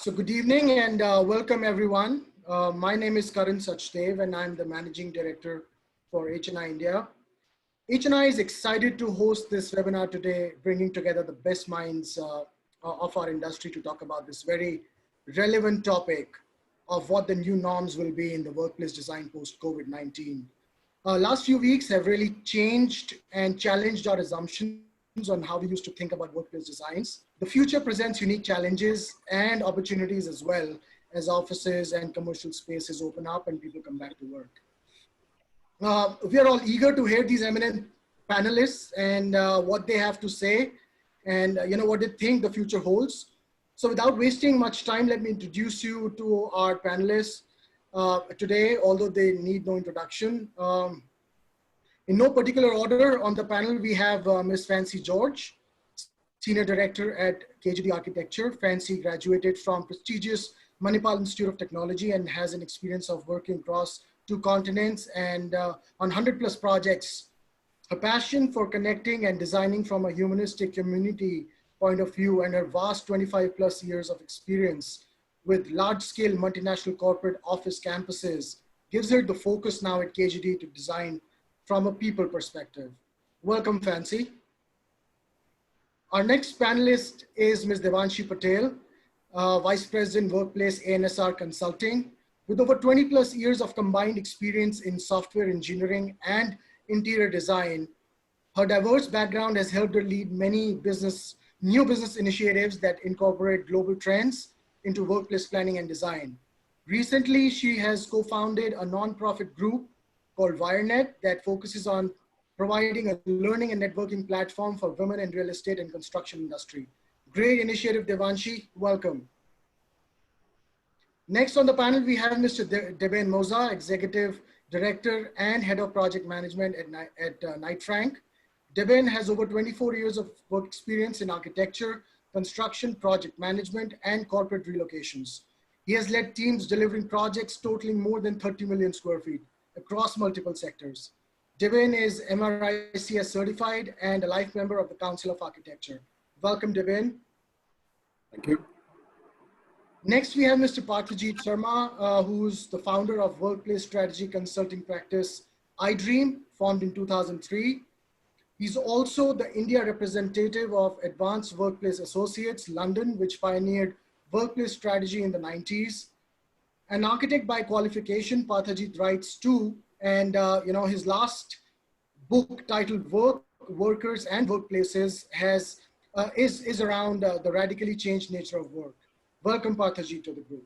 So good evening and welcome everyone. My name is Karan Sachdev and I'm the Managing Director for HNI India. HNI is excited to host this webinar today, bringing together the best minds of our industry to talk about this very relevant topic of what the new norms will be in the workplace design post-COVID-19. Last few weeks have really changed and challenged our assumptions on how we used to think about workplace designs. The future presents unique challenges and opportunities as well as offices and commercial spaces open up and people come back to work. We are all eager to hear these eminent panelists and what they have to say and what they think the future holds. So without wasting much time, let me introduce you to our panelists today, although they need no introduction. In no particular order, on the panel, we have Ms. Fancy George, Senior Director at KGD Architecture. Fancy graduated from prestigious Manipal Institute of Technology and has an experience of working across 2 continents and on 100+ projects. Her passion for connecting and designing from a humanistic community point of view and her vast 25+ years of experience with large-scale multinational corporate office campuses gives her the focus now at KGD to design from a people perspective. Welcome, Fancy. Our next panelist is Ms. Devanshi Patel, Vice President, Workplace ANSR Consulting. With over 20+ years of combined experience in software engineering and interior design, her diverse background has helped her lead many new business initiatives that incorporate global trends into workplace planning and design. Recently, she has co-founded a nonprofit group called WireNet that focuses on providing a learning and networking platform for women in real estate and construction industry. Great initiative, Devanshi, welcome. Next on the panel, we have Mr. Deben Moza, Executive Director and Head of Project Management at Knight Frank. Deben has over 24 years of work experience in architecture, construction, project management, and corporate relocations. He has led teams delivering projects totaling more than 30 million square feet across multiple sectors. Deben is MRICS certified and a life member of the Council of Architecture. Welcome, Deben. Thank you. Next, we have Mr. Parthajeet Sharma, who's the founder of workplace strategy consulting practice iDream, formed in 2003. He's also the India representative of Advanced Workplace Associates, London, which pioneered workplace strategy in the 90s. An architect by qualification, Parthajeet writes too, and his last book titled Work, Workers and Workplaces is around the radically changed nature of work. Welcome, Parthajeet, to the group.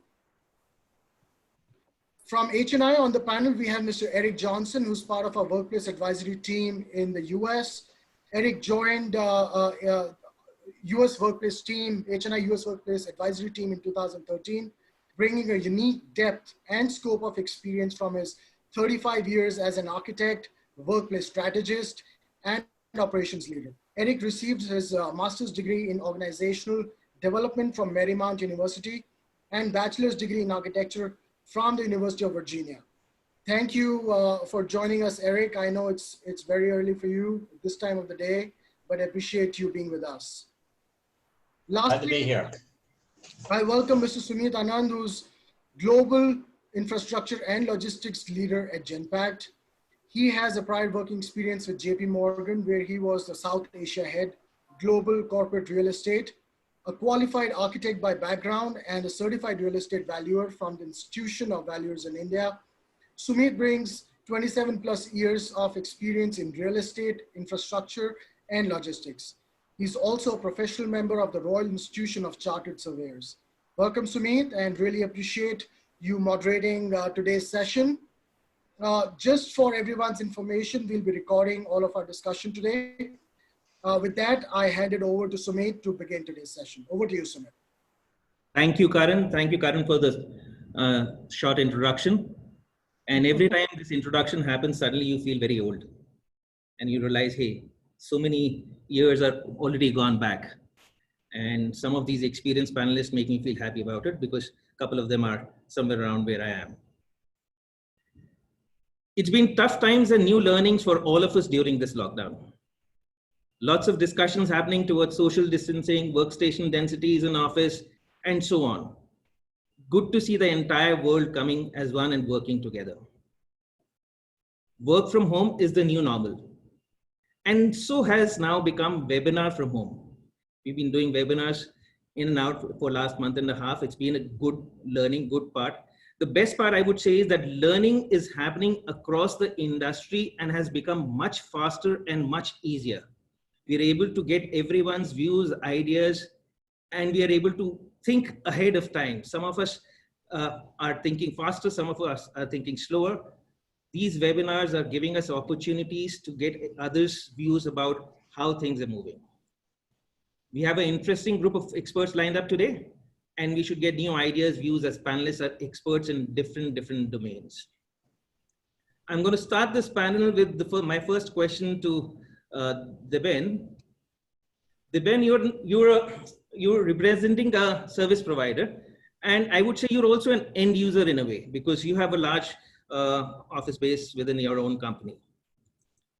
From HNI on the panel, we have Mr. Eric Johnson, who's part of our workplace advisory team in the US. Eric joined US workplace team, HNI US workplace advisory team in 2013, bringing a unique depth and scope of experience from his 35 years as an architect, workplace strategist, and operations leader. Eric received his master's degree in organizational development from Marymount University and bachelor's degree in architecture from the University of Virginia. Thank you for joining us, Eric. I know it's very early for you at this time of the day, but I appreciate you being with us. Lastly, glad to be here. I welcome Mr. Sumit Anand, who's Global Infrastructure and Logistics Leader at Genpact. He has a prior working experience with JP Morgan, where he was the South Asia Head, Global Corporate Real Estate, a qualified architect by background and a certified real estate valuer from the Institution of Valuers in India. Sumit brings 27+ years of experience in real estate, infrastructure, and logistics. He's also a professional member of the Royal Institution of Chartered Surveyors. Welcome, Sumit, and really appreciate you moderating today's session. Just for everyone's information, we'll be recording all of our discussion today. With that, I hand it over to Sumit to begin today's session. Over to you, Sumit. Thank you, Karan. Thank you, Karan, for the short introduction. And every time this introduction happens, suddenly you feel very old. And you realize, hey, so many years are already gone back. And some of these experienced panelists make me feel happy about it because a couple of them are somewhere around where I am. It's been tough times and new learnings for all of us during this lockdown. Lots of discussions happening towards social distancing, workstation densities in office, and so on. Good to see the entire world coming as one and working together. Work from home is the new normal, and so has now become webinar from home. We've been doing webinars in and out for last month and a half. It's been a good learning, good part. The best part I would say is that learning is happening across the industry and has become much faster and much easier. We're able to get everyone's views, ideas, and we are able to think ahead of time. Some of us are thinking faster, some of us are thinking slower. These webinars are giving us opportunities to get others' views about how things are moving. We have an interesting group of experts lined up today, and we should get new ideas, views as panelists are experts in different domains. I'm going to start this panel with my first question to Deben. Deben, you're representing a service provider, and I would say you're also an end user in a way, because you have a large office base within your own company.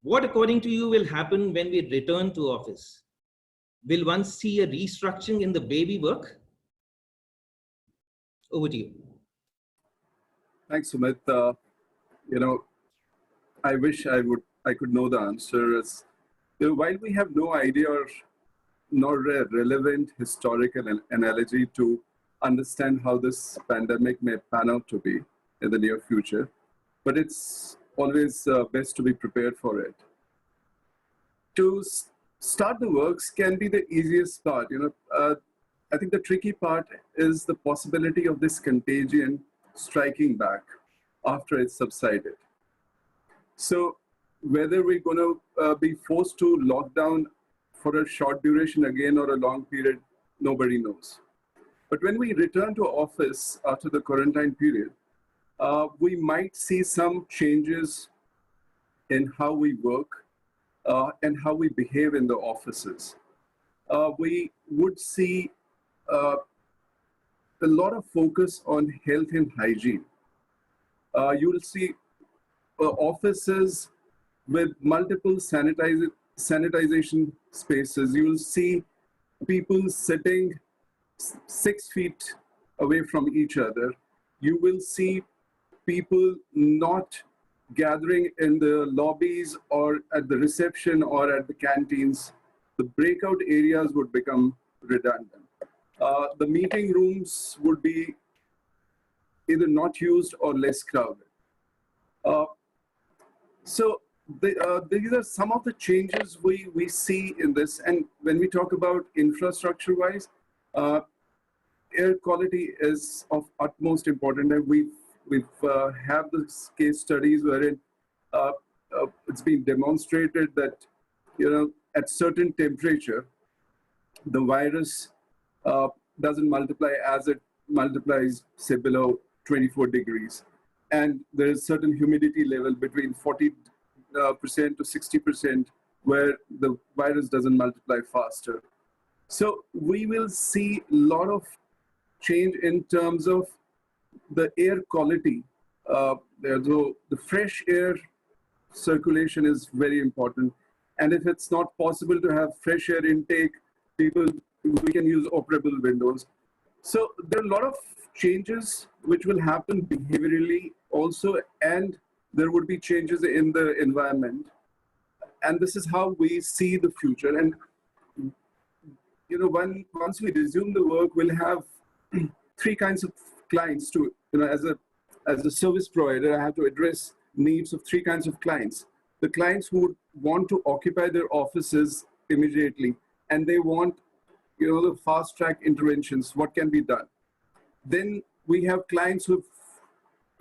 What, according to you, will happen when we return to office? Will one see a restructuring in the way we work? Over to you. Thanks, Sumit. I wish I could know the answer. While we have no idea or nor a relevant historical analogy to understand how this pandemic may pan out to be in the near future, but it's always best to be prepared for it. To start the works can be the easiest part. I think the tricky part is the possibility of this contagion striking back after it's subsided. So whether we're going to be forced to lock down for a short duration again or a long period, nobody knows. But when we return to office after the quarantine period, we might see some changes in how we work and how we behave in the offices. We would see a lot of focus on health and hygiene. You will see offices with multiple sanitization spaces. You will see people sitting 6 feet away from each other. You will see people not gathering in the lobbies or at the reception or at the canteens. The breakout areas would become redundant. The meeting rooms would be either not used or less crowded. So these are some of the changes we see in this. And when we talk about infrastructure-wise, air quality is of utmost importance. And we've have this case studies wherein it's been demonstrated that at certain temperature, the virus doesn't multiply as it multiplies, say, below 24 degrees. And there is certain humidity level between 40% to 60% where the virus doesn't multiply faster. So we will see a lot of change in terms of the air quality. The fresh air circulation is very important. And if it's not possible to have fresh air intake, we can use operable windows. So there are a lot of changes which will happen behaviorally also, and there would be changes in the environment. And this is how we see the future. And once we resume the work, we'll have three kinds of clients to, as a service provider, I have to address needs of three kinds of clients. The clients who want to occupy their offices immediately, and they want, the fast track interventions, what can be done. Then we have clients who've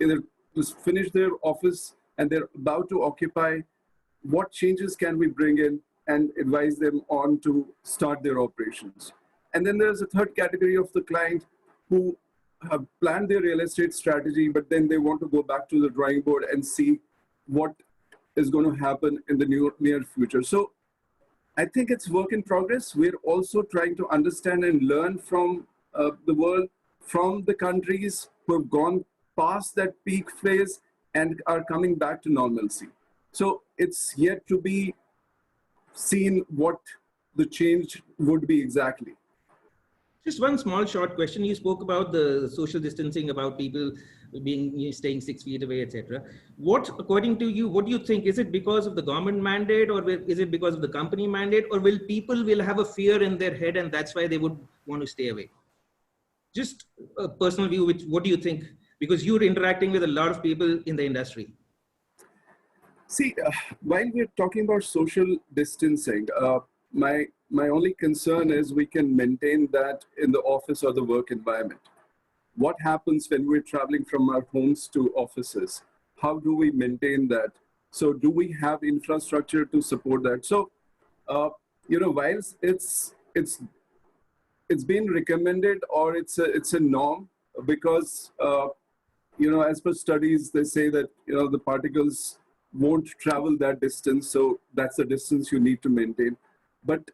either just finished their office and they're about to occupy. What changes can we bring in and advise them on to start their operations? And then there's a third category of the client who have planned their real estate strategy, but then they want to go back to the drawing board and see what is going to happen in the near future. So I think it's work in progress. We're also trying to understand and learn from the world, from the countries who have gone past that peak phase and are coming back to normalcy. So it's yet to be seen what the change would be exactly. Just one small short question. You spoke about the social distancing, about people staying 6 feet away, etc. What, according to you, what do you think? Is it because of the government mandate, or is it because of the company mandate, or will people have a fear in their head and that's why they would want to stay away? Just a personal view, what do you think? Because you're interacting with a lot of people in the industry. See, while we're talking about social distancing, my only concern is we can maintain that in the office or the work environment. What happens when we're traveling from our homes to offices? How do we maintain that? So do we have infrastructure to support that? So, whilst it's been recommended, or it's a norm, because as per studies, they say that the particles won't travel that distance, so that's the distance you need to maintain. But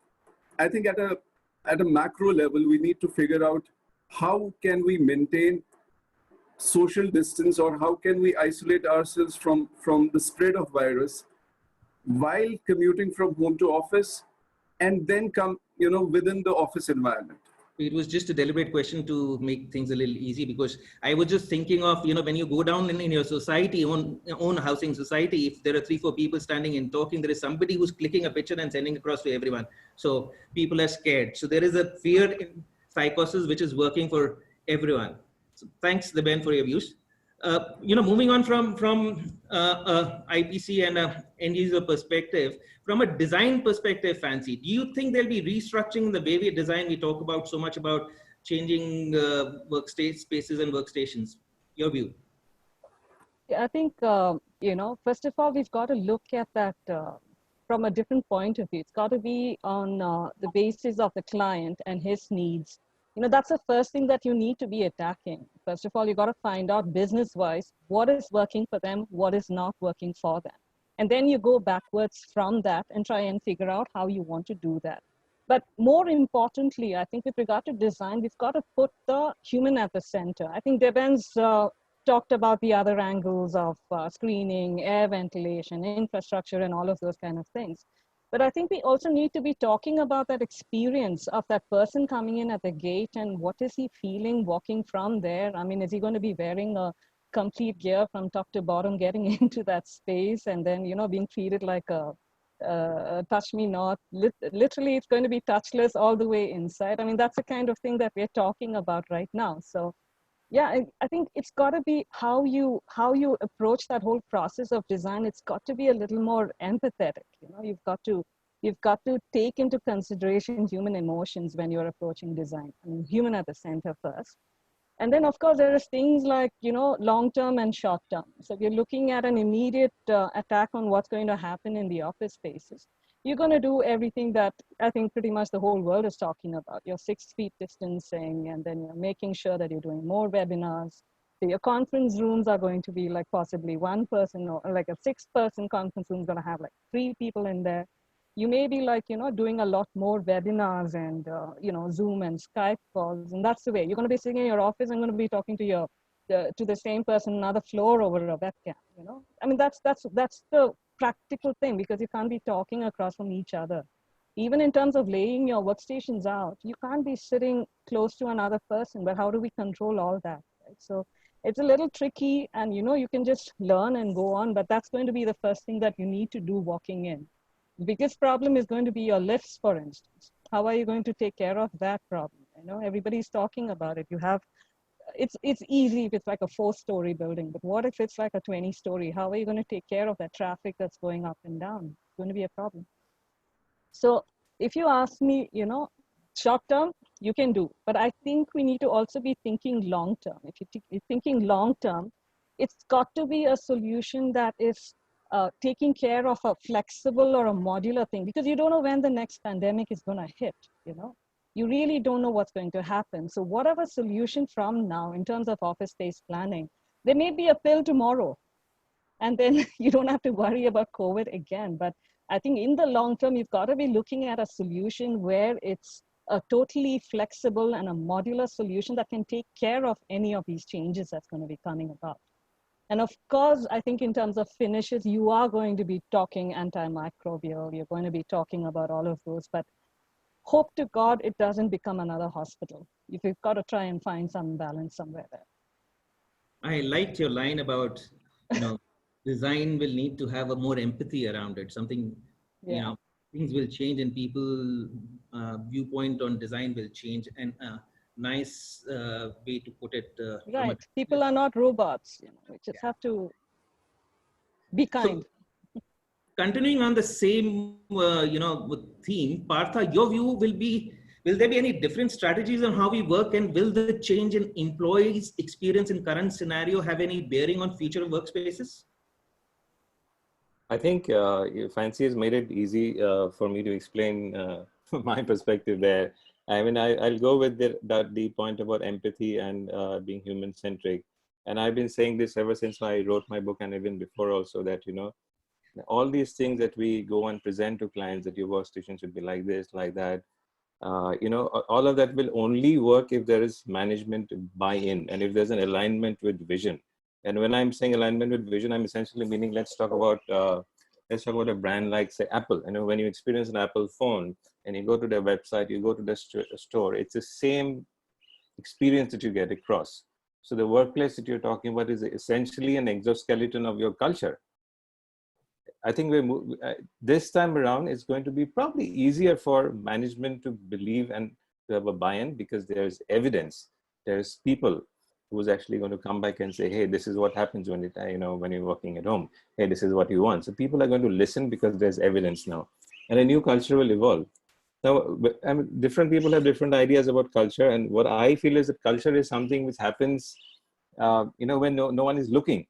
I think at a macro level, we need to figure out how can we maintain social distance, or how can we isolate ourselves from the spread of virus while commuting from home to office, and then come within the office environment. It was just a deliberate question to make things a little easy, because I was just thinking of, when you go down in your society, own housing society, if there are 3-4 people standing and talking, there is somebody who's clicking a picture and sending across to everyone. So people are scared. So there is a fear in psychosis, which is working for everyone. So thanks, Deben, for your views. Moving on from IPC and end user perspective, from a design perspective, Fancy, do you think there'll be restructuring the way we design? We talk about so much about changing spaces and workstations. Your view? Yeah, I think, first of all, we've got to look at that from a different point of view. It's got to be on the basis of the client and his needs. That's the first thing that you need to be attacking. First of all, you got to find out business-wise what is working for them, what is not working for them. And then you go backwards from that and try and figure out how you want to do that. But more importantly, I think with regard to design, we've got to put the human at the center. I think Deben's talked about the other angles of screening, air ventilation, infrastructure, and all of those kind of things. But I think we also need to be talking about that experience of that person coming in at the gate, and what is he feeling walking from there? I mean, is he going to be wearing a complete gear from top to bottom, getting into that space, and then, being treated like a touch me not? Literally, it's going to be touchless all the way inside. I mean, that's the kind of thing that we're talking about right now. So yeah, I think it's got to be how you approach that whole process of design. It's got to be a little more empathetic. You've got to take into consideration human emotions when you're approaching design. I mean, human at the center first. And then, of course, there are things like, long-term and short-term. So if you're looking at an immediate attack on what's going to happen in the office spaces, you're going to do everything that I think pretty much the whole world is talking about. Your 6 feet distancing, and then you're making sure that you're doing more webinars. So your conference rooms are going to be like possibly 1 person, or like a 6-person conference room is going to have like 3 people in there. You may be like, doing a lot more webinars and, Zoom and Skype calls. And that's the way you're going to be sitting in your office and going to be talking to the same person, another floor over a webcam, I mean, that's the practical thing, because you can't be talking across from each other. Even in terms of laying your workstations out, you can't be sitting close to another person, but how do we control all that, right? So it's a little tricky, and, you can just learn and go on, but that's going to be the first thing that you need to do walking in. The biggest problem is going to be your lifts, for instance. How are you going to take care of that problem? Everybody's talking about it. It's easy if it's like a 4-story building, but what if it's like a 20-story? How are you going to take care of that traffic that's going up and down? It's going to be a problem. So if you ask me, short term, you can do, but I think we need to also be thinking long term. If you're thinking long term, it's got to be a solution that is taking care of a flexible or a modular thing, because you don't know when the next pandemic is going to hit. You really don't know what's going to happen. So whatever solution from now in terms of office space planning, there may be a pill tomorrow, and then you don't have to worry about COVID again. But I think in the long term, you've got to be looking at a solution where it's a totally flexible and a modular solution that can take care of any of these changes that's going to be coming about. And of course, I think in terms of finishes, you are going to be talking antimicrobial, you're going to be talking about all of those, but hope to God it doesn't become another hospital. you've got to try and find some balance somewhere there. I liked your line about, you know, design will need to have a more empathy around it. Something, you Yeah. know, things will change and people viewpoint on design will change. And nice way to put it from a Right. People are not robots. We just have to be kind. so continuing on the same theme, Partha, your view will there be any different strategies on how we work, and will the change in employees' experience in current scenario have any bearing on future workspaces? I think Fancy has made it easy for me to explain my perspective there. I mean, I'll go with the point about empathy and being human-centric. And I've been saying this ever since I wrote my book, and even before also, that, all these things that we go and present to clients, that your workstation should be like this, like that, all of that will only work if there is management buy-in and if there's an alignment with vision. And when I'm saying alignment with vision, I'm essentially meaning, let's talk about a brand like, say, Apple. When you experience an Apple phone and you go to their website, you go to the store, it's the same experience that you get across. So the workplace that you're talking about is essentially an exoskeleton of your culture. I think this time around, it's going to be probably easier for management to believe and to have a buy-in, because there's evidence. There's people who's actually going to come back and say, hey, this is what happens when when you're working at home. Hey, this is what you want. So people are going to listen because there's evidence now, and a new culture will evolve. Now, different people have different ideas about culture, and what I feel is that culture is something which happens, when no one is looking.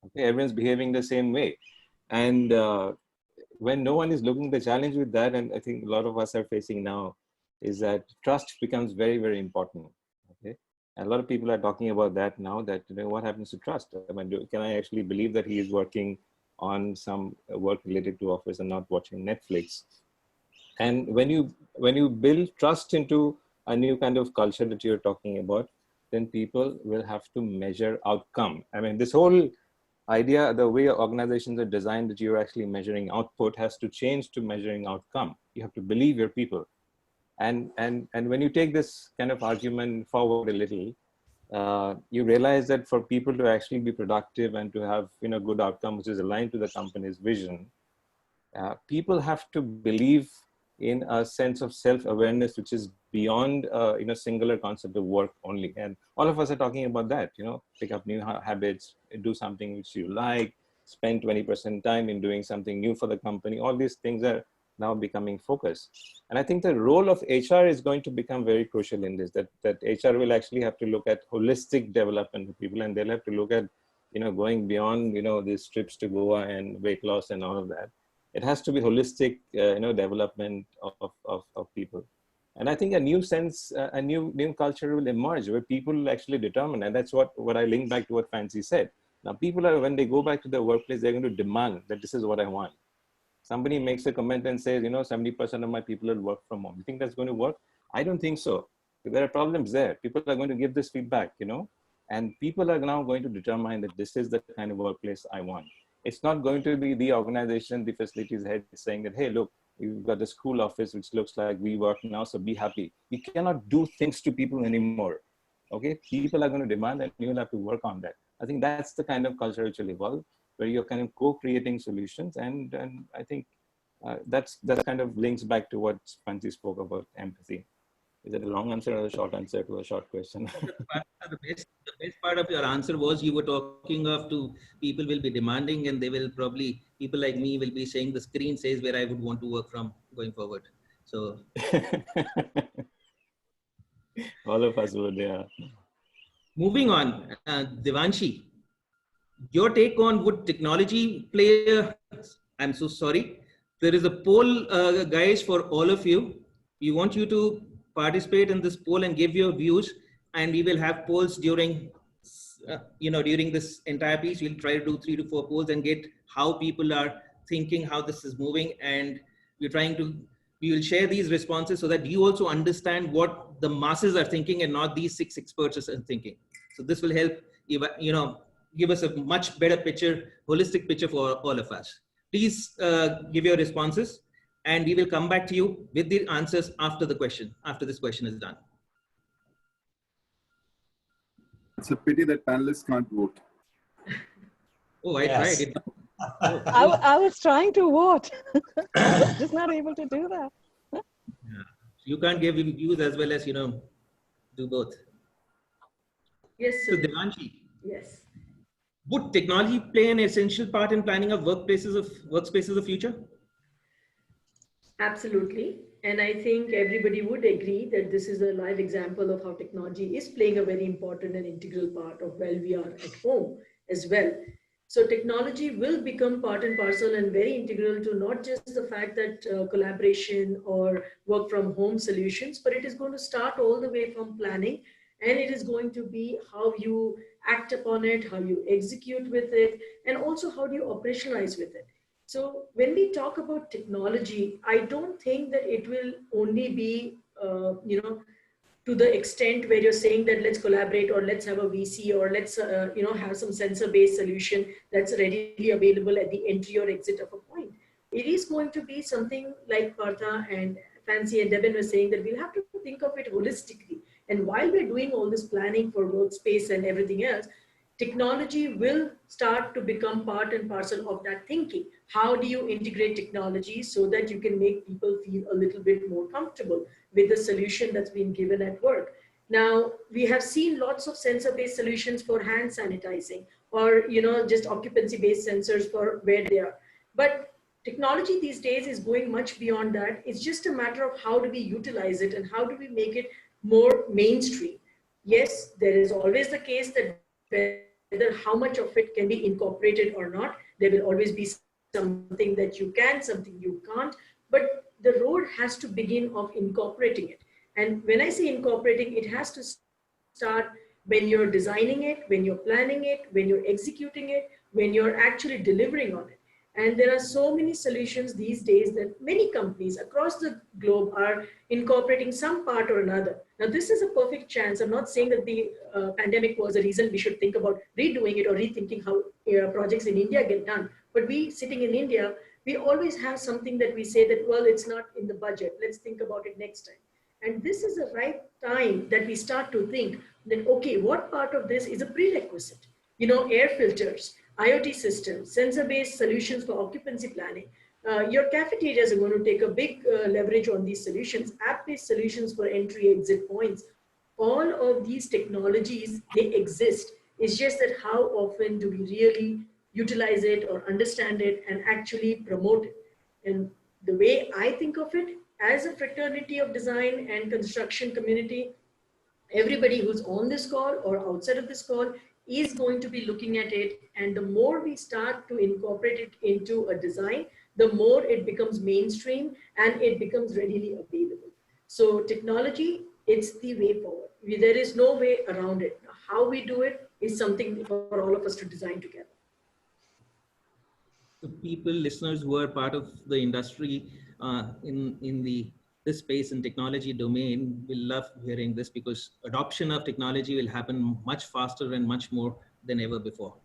Okay, everyone's behaving the same way. And when no one is looking, the challenge with that, and I think a lot of us are facing now, is that trust becomes very, very important. Okay, and a lot of people are talking about that now. That what happens to trust? I mean, can I actually believe that he is working on some work related to office and not watching Netflix? And when you build trust into a new kind of culture that you're talking about, then people will have to measure outcome. I mean, this whole idea, the way organizations are designed, that you're actually measuring output, has to change to measuring outcome. You have to believe your people. And when you take this kind of argument forward a little, you realize that for people to actually be productive and to have good outcome, which is aligned to the company's vision, people have to believe in a sense of self-awareness, which is beyond singular concept of work only. And all of us are talking about that, pick up new habits, do something which you like, spend 20% time in doing something new for the company. All these things are now becoming focus. And I think the role of HR is going to become very crucial in this, that HR will actually have to look at holistic development of people, and they'll have to look at, going beyond, these trips to Goa and weight loss and all of that. It has to be holistic, development of people. And I think a new sense, a new culture will emerge where people will actually determine. And that's what I link back to what Fancy said. Now, people are, when they go back to their workplace, they're going to demand that this is what I want. Somebody makes a comment and says, 70% of my people will work from home. You think that's going to work? I don't think so. There are problems there. People are going to give this feedback, and people are now going to determine that this is the kind of workplace I want. It's not going to be the organization, the facilities head saying that, hey, look, you've got the school office, which looks like we work now, so be happy. You cannot do things to people anymore. Okay, people are going to demand, and you will have to work on that. I think that's the kind of culture which will evolve, where you're kind of co-creating solutions. And I think that kind of links back to what Fancy spoke about empathy. Is it a long answer or a short answer to a short question? The best part of your answer was you were talking of to people will be demanding, and they will probably, people like me will be saying the screen says where I would want to work from going forward. So all of us would, yeah. Moving on, Devanshi, your take on would technology play I'm so sorry. There is a poll, guys, for all of you. We want you to participate in this poll and give your views, and we will have polls during, during this entire piece. We'll try to do 3 to 4 polls and get how people are thinking, how this is moving, and we will share these responses so that you also understand what the masses are thinking and not these 6 experts are thinking. So this will help, give us a much better picture, holistic picture for all of us. Please give your responses, and we will come back to you with the answers after this question is done. It's a pity that panelists can't vote. Oh, I Yes. tried it. I was trying to vote. I was just not able to do that. Yeah. You can't give him views as well as, do both. Yes, So sir. Devanshi, Yes. would technology play an essential part in planning of workspaces of future? Absolutely. And I think everybody would agree that this is a live example of how technology is playing a very important and integral part of while we are at home as well. So technology will become part and parcel and very integral to not just the fact that collaboration or work from home solutions, but it is going to start all the way from planning, and it is going to be how you act upon it, how you execute with it, and also how do you operationalize with it. So when we talk about technology, I don't think that it will only be, to the extent where you're saying that let's collaborate or let's have a VC or let's, have some sensor-based solution that's readily available at the entry or exit of a point. It is going to be something like Partha and Fancy and Devin were saying that we'll have to think of it holistically. And while we're doing all this planning for workspace and everything else, technology will start to become part and parcel of that thinking. How do you integrate technology so that you can make people feel a little bit more comfortable with the solution that's been given at work? Now, we have seen lots of sensor-based solutions for hand sanitizing or, just occupancy-based sensors for where they are. But technology these days is going much beyond that. It's just a matter of how do we utilize it and how do we make it more mainstream. Yes, there is always the case that whether how much of it can be incorporated or not, there will always be something that you can, something you can't, but the road has to begin of incorporating it. And when I say incorporating, it has to start when you're designing it, when you're planning it, when you're executing it, when you're actually delivering on it. And there are so many solutions these days that many companies across the globe are incorporating some part or another. Now, this is a perfect chance. I'm not saying that the pandemic was a reason we should think about redoing it or rethinking how projects in India get done. But we sitting in India, we always have something that we say that, well, it's not in the budget. Let's think about it next time. And this is the right time that we start to think that, okay, what part of this is a prerequisite? Air filters, IoT systems, sensor-based solutions for occupancy planning. Your cafeterias are going to take a big leverage on these solutions, app-based solutions for entry-exit points. All of these technologies, they exist. It's just that how often do we really utilize it or understand it and actually promote it? And the way I think of it, as a fraternity of design and construction community, everybody who's on this call or outside of this call is going to be looking at it. And the more we start to incorporate it into a design, the more it becomes mainstream and it becomes readily available. So technology, it's the way forward. There is no way around it. How we do it is something for all of us to design together. The people, listeners who are part of the industry in this space and technology domain will love hearing this, because adoption of technology will happen much faster and much more than ever before.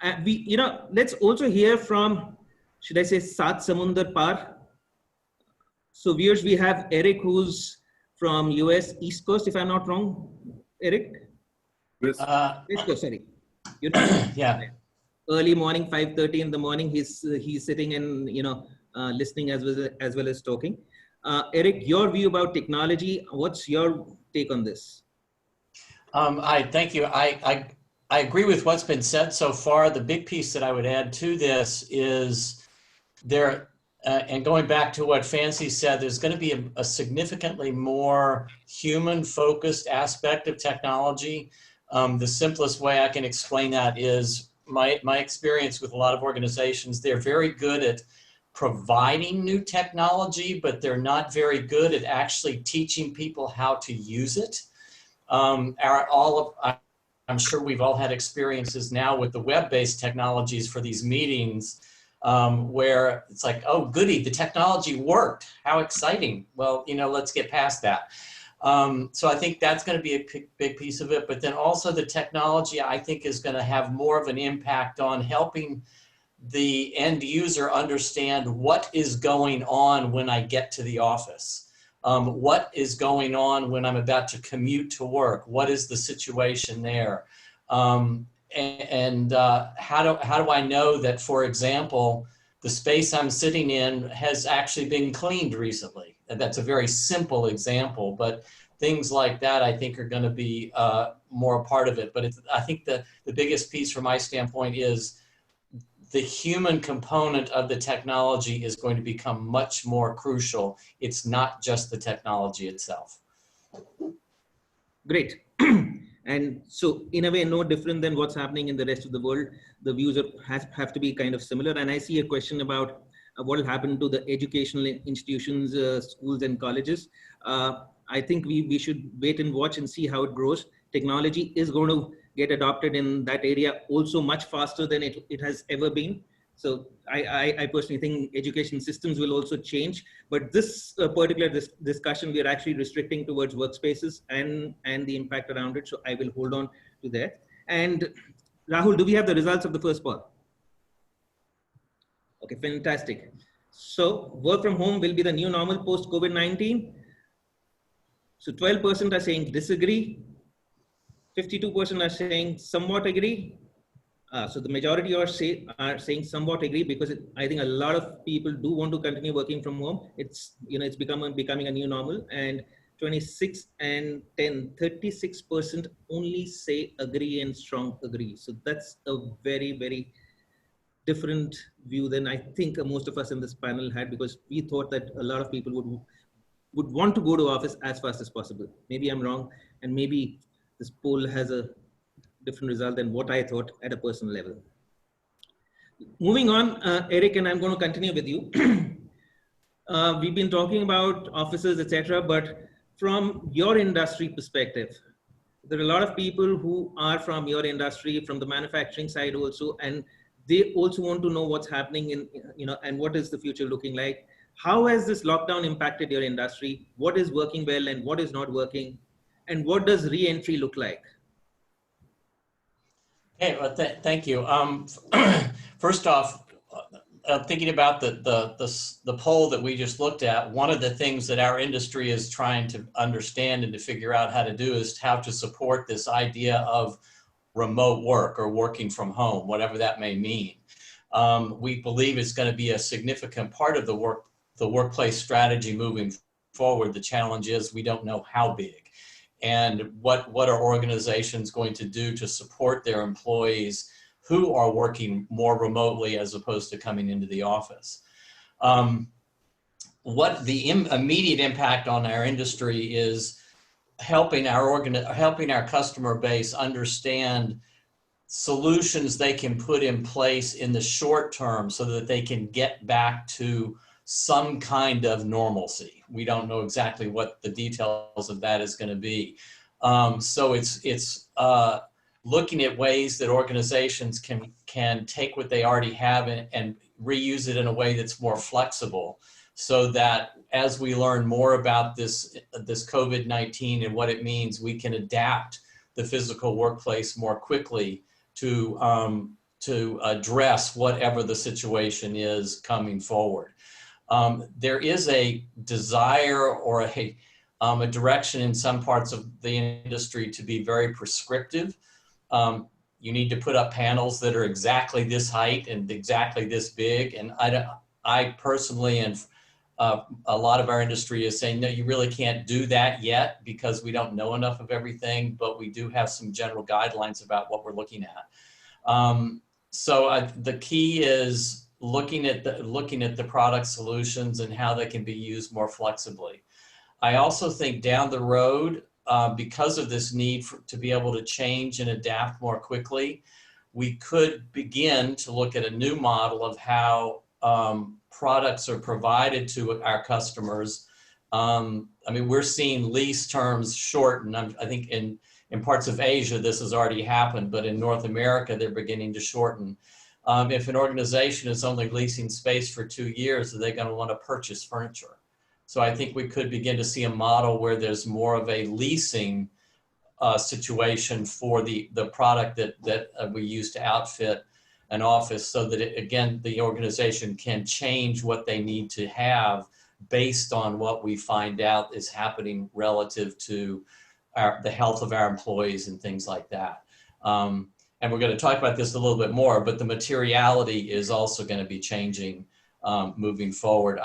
Let's also hear from, should I say, Saat Samundar Par. So viewers, we have Eric, who's from US East Coast, if I'm not wrong. Eric? West Coast, sorry. Yeah. Early morning, 5:30 in the morning, he's sitting and listening as well as talking. Eric, your view about technology, what's your take on this? Thank you. I agree with what's been said so far. The big piece that I would add to this is there, and going back to what Fancy said, there's going to be a significantly more human-focused aspect of technology. The simplest way I can explain that is my experience with a lot of organizations. They're very good at providing new technology, but they're not very good at actually teaching people how to use it. I'm sure we've all had experiences now with the web-based technologies for these meetings where it's like, oh, goody, the technology worked. How exciting. Well, let's get past that. So I think that's going to be a big piece of it. But then also the technology, I think, is going to have more of an impact on helping the end user understand what is going on when I get to the office. What is going on when I'm about to commute to work? What is the situation there? How do I know that, for example, the space I'm sitting in has actually been cleaned recently? And that's a very simple example, but things like that I think are going to be more a part of it. But I think the biggest piece from my standpoint is the human component of the technology is going to become much more crucial. It's not just the technology itself. Great. And so in a way, no different than what's happening in the rest of the world. The views have to be kind of similar. And I see a question about what will happen to the educational institutions, schools and colleges. I think we should wait and watch and see how it grows. Technology is going to get adopted in that area also much faster than it has ever been. So I personally think education systems will also change, but this particular discussion, we are actually restricting towards workspaces and the impact around it. So I will hold on to that. And Rahul, do we have the results of the first poll? Okay, fantastic. So work from home will be the new normal post COVID-19. So 12% are saying disagree. 52% are saying somewhat agree. So the majority are saying somewhat agree, because I think a lot of people do want to continue working from home. It's becoming a new normal, and 26 and 10, 36% only say agree and strong agree. So that's a very, very different view than I think most of us in this panel had, because we thought that a lot of people would want to go to office as fast as possible. Maybe I'm wrong, and maybe this poll has a different result than what I thought at a personal level. Moving on, Eric, and I'm going to continue with you. We've been talking about offices, etc., but from your industry perspective, there are a lot of people who are from your industry, from the manufacturing side also, and they also want to know what's happening in, and what is the future looking like. How has this lockdown impacted your industry? What is working well and what is not working? And what does re-entry look like? Hey, well, thank you. First off, thinking about the poll that we just looked at, one of the things that our industry is trying to understand and to figure out how to do is how to support this idea of remote work or working from home, whatever that may mean. We believe it's going to be a significant part of the workplace strategy moving forward. The challenge is we don't know how big. And what are organizations going to do to support their employees who are working more remotely as opposed to coming into the office? What the immediate impact on our industry is helping our customer base understand solutions they can put in place in the short term so that they can get back to some kind of normalcy. We don't know exactly what the details of that is going to be. So it's looking at ways that organizations can take what they already have and reuse it in a way that's more flexible, so that as we learn more about this COVID-19 and what it means, we can adapt the physical workplace more quickly to address whatever the situation is coming forward. There is a desire or a direction in some parts of the industry to be very prescriptive. You need to put up panels that are exactly this height and exactly this big. And I personally, and a lot of our industry is saying, no, you really can't do that yet because we don't know enough of everything, but we do have some general guidelines about what we're looking at. So the key is looking at the product solutions and how they can be used more flexibly. I also think down the road, because of this need to be able to change and adapt more quickly, we could begin to look at a new model of how products are provided to our customers. I mean, we're seeing lease terms shorten. I think in parts of Asia, this has already happened, but in North America, they're beginning to shorten. If an organization is only leasing space for 2 years, are they going to want to purchase furniture? So I think we could begin to see a model where there's more of a leasing situation for the product that we use to outfit an office, so that again, the organization can change what they need to have based on what we find out is happening relative to the health of our employees and things like that. And we're going to talk about this a little bit more, but the materiality is also going to be changing moving forward.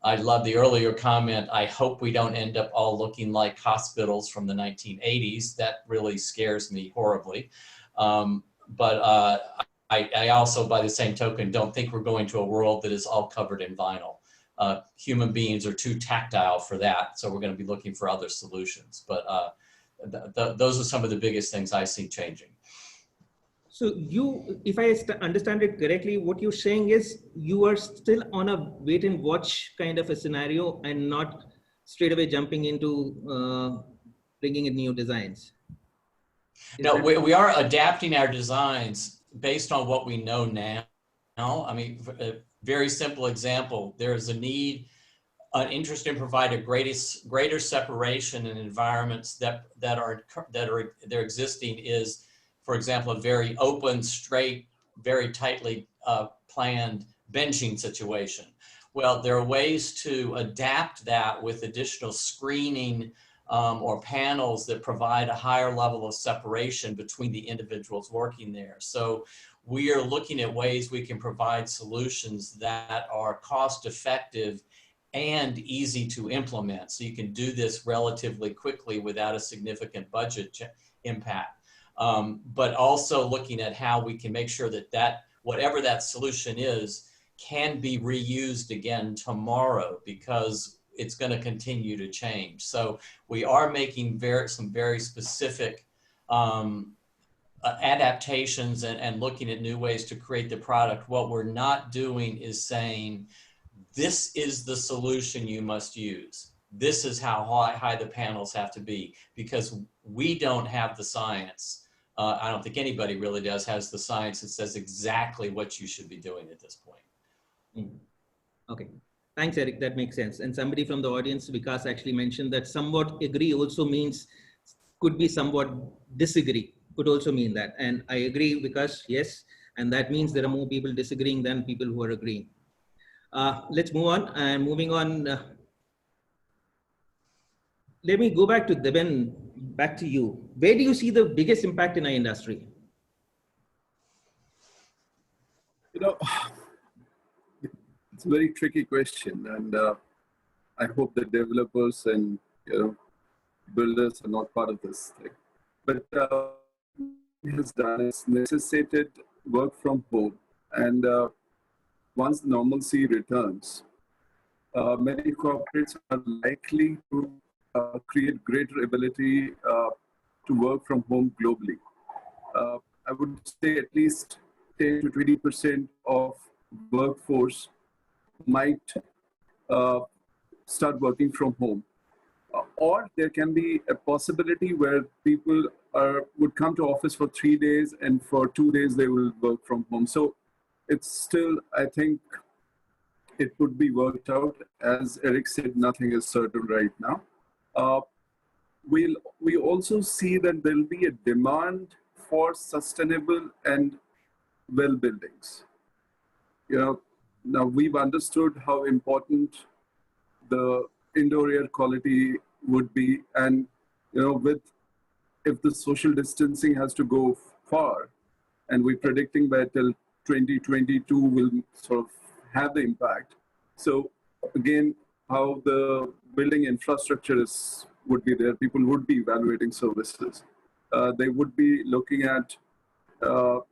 I love the earlier comment. I hope we don't end up all looking like hospitals from the 1980s. That really scares me horribly. But I also, by the same token, don't think we're going to a world that is all covered in vinyl. Human beings are too tactile for that, so we're going to be looking for other solutions. But those are some of the biggest things I see changing. So you, if I understand it correctly, what you're saying is you are still on a wait and watch kind of a scenario and not straight away jumping into bringing in new designs. No, we are adapting our designs based on what we know now. I mean, a very simple example, there's a need, an interest in providing greater separation in environments that are existing is, for example, a very open, straight, very tightly planned benching situation. Well, there are ways to adapt that with additional screening or panels that provide a higher level of separation between the individuals working there. So we are looking at ways we can provide solutions that are cost effective and easy to implement. So you can do this relatively quickly without a significant budget impact. But also looking at how we can make sure that whatever that solution is can be reused again tomorrow, because it's going to continue to change. So we are making some very specific adaptations and looking at new ways to create the product. What we're not doing is saying, this is the solution you must use. This is how high the panels have to be, because we don't have the science. I don't think anybody really has the science that says exactly what you should be doing at this point. Okay, thanks, Eric. That makes sense. And somebody from the audience, Vikas, actually mentioned that somewhat agree also means, could be somewhat disagree, could also mean that. And I agree, because yes, and that means there are more people disagreeing than people who are agreeing. Let's move on. And moving on, let me go back to Deben, back to you. Where do you see the biggest impact in our industry? You know, it's a very tricky question, and I hope the developers and builders are not part of this thing. But it has done is necessitated work from home, and once normalcy returns, many corporates are likely to create greater ability to work from home globally. I would say at least 10 to 20% of workforce might start working from home. Or there can be a possibility where people would come to office for 3 days and for 2 days they will work from home. So it's still, I think, it could be worked out. As Eric said, nothing is certain right now. We also see that there'll be a demand for sustainable and well buildings. Now we've understood how important the indoor air quality would be, and if the social distancing has to go far, and we're predicting that till 2022 will sort of have the impact. So again, how the building infrastructure would be there, people would be evaluating services. They would be looking at how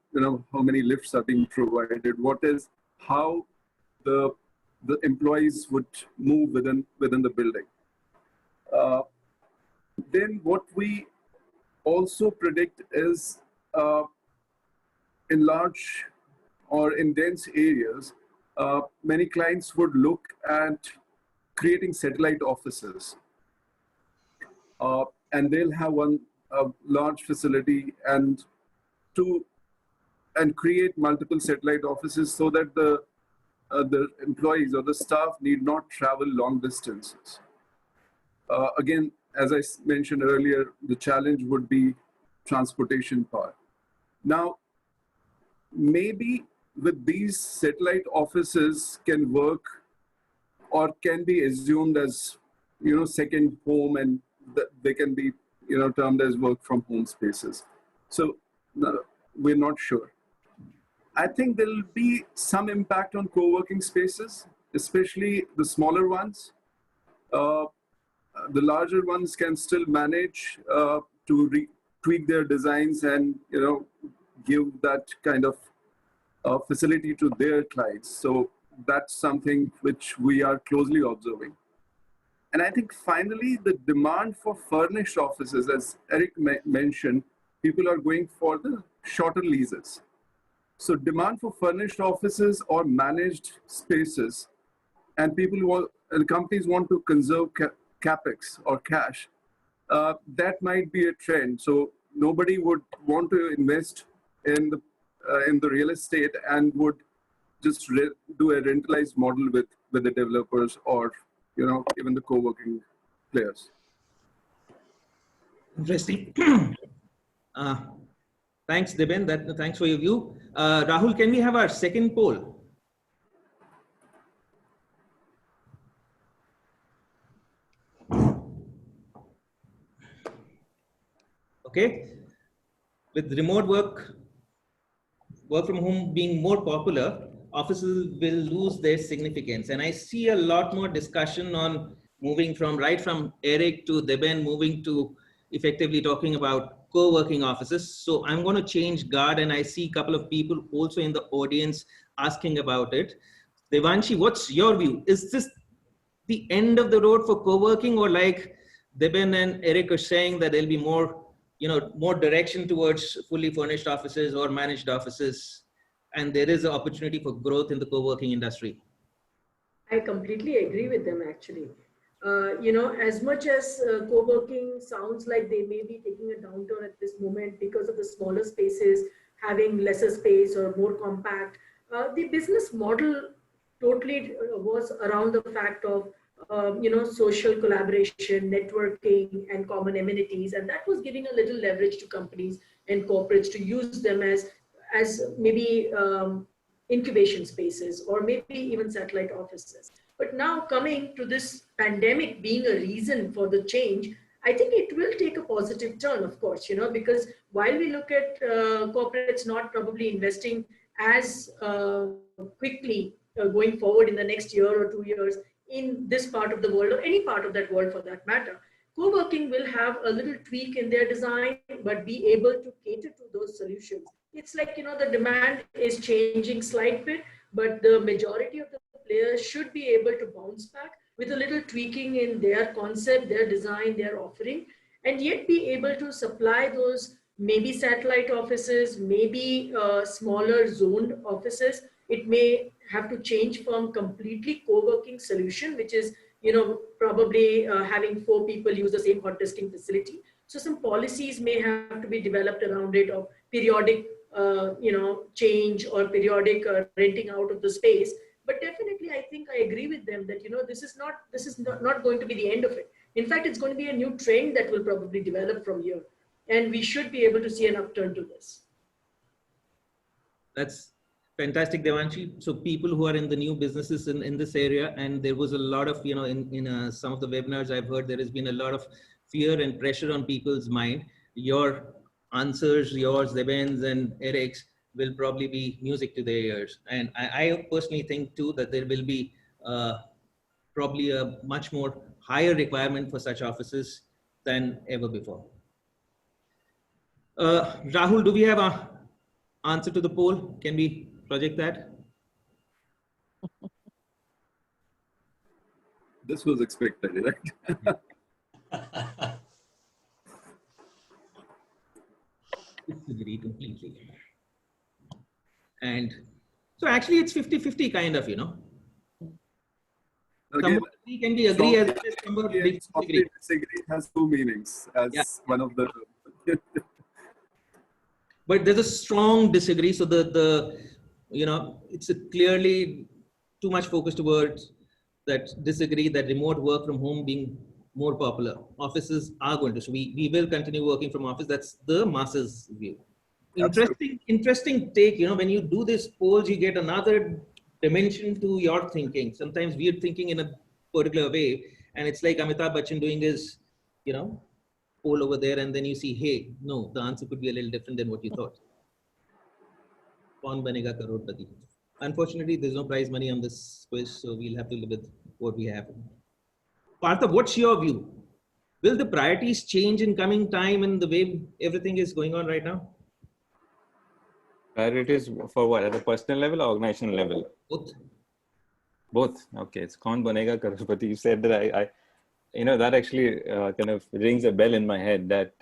many lifts are being provided, how the employees would move within the building. Then what we also predict is in large or in dense areas, many clients would look at creating satellite offices. And they'll have a large facility and create multiple satellite offices so that the employees or the staff need not travel long distances. Again, as I mentioned earlier, the challenge would be transportation part. Now, maybe with these satellite offices can work or can be assumed as, second home, and they can be, termed as work from home spaces. So no, we're not sure. I think there'll be some impact on co-working spaces, especially the smaller ones. Uh, the larger ones can still manage to tweak their designs and give that kind of facility to their clients. So that's something which we are closely observing. And I think finally, the demand for furnished offices, as Eric mentioned, people are going for the shorter leases. So demand for furnished offices or managed spaces, and and companies want to conserve capex or cash. That might be a trend. So nobody would want to invest in the real estate and would just do a rentalized model with the developers or even the co-working players. Interesting. Thanks, Deben. Thanks for your view. Rahul, can we have our second poll? Okay. With remote work from home being more popular, offices will lose their significance. And I see a lot more discussion on moving from Eric to Deben, moving to effectively talking about co-working offices. So I'm going to change guard, and I see a couple of people also in the audience asking about it. Devanshi, what's your view? Is this the end of the road for co-working, or like Deben and Eric are saying that there'll be more direction towards fully furnished offices or managed offices, and there is an opportunity for growth in the co-working industry? I completely agree with them, actually. As much as co-working sounds like they may be taking a downturn at this moment because of the smaller spaces, having lesser space or more compact, the business model totally was around the fact of social collaboration, networking, and common amenities, and that was giving a little leverage to companies and corporates to use them as maybe incubation spaces or maybe even satellite offices. But now, coming to this pandemic being a reason for the change, I think it will take a positive turn, of course, because while we look at corporates not probably investing as quickly going forward in the next year or 2 years in this part of the world or any part of that world for that matter, co-working will have a little tweak in their design, but be able to cater to those solutions. It's like, the demand is changing slight bit, but the majority of the players should be able to bounce back with a little tweaking in their concept, their design, their offering, and yet be able to supply those maybe satellite offices, maybe smaller zoned offices. It may have to change from completely co-working solution, which is, probably having 4 people use the same hot desking facility. So some policies may have to be developed around it of periodic, change or periodic renting out of the space. But definitely, I think I agree with them that, this is not going to be the end of it. In fact, it's going to be a new trend that will probably develop from here. And we should be able to see an upturn to this. That's fantastic, Devanshi. So people who are in the new businesses in this area, and there was a lot of, in some of the webinars I've heard, there has been a lot of fear and pressure on people's mind. Your answers, yours, Deben's and Eric's, will probably be music to their ears. And I personally think too that there will be probably a much more higher requirement for such offices than ever before. Rahul, do we have an answer to the poll? Can we project that? This was expected, right? Disagree completely. And so actually it's 50-50 kind of, Again, somebody can be agree as somebody disagree. Disagree has 2 meanings as one of the. But there's a strong disagree. So it's clearly too much focus towards that disagree, that remote work from home being more popular. Offices are going to, so we will continue working from office. That's the masses view. Interesting take, when you do this polls, you get another dimension to your thinking. Sometimes we're thinking in a particular way, and it's like Amitabh Bachchan doing his, poll over there, and then you see, hey, no, the answer could be a little different than what you thought. Kaun banega crorepati? Unfortunately, there's no prize money on this quiz, so we'll have to live with what we have. Partha, what's your view? Will the priorities change in coming time in the way everything is going on right now? Priorities for what? At the personal level or organizational level? Both. Both. Okay. It's kaun banega crorepati. You said that I that actually kind of rings a bell in my head that,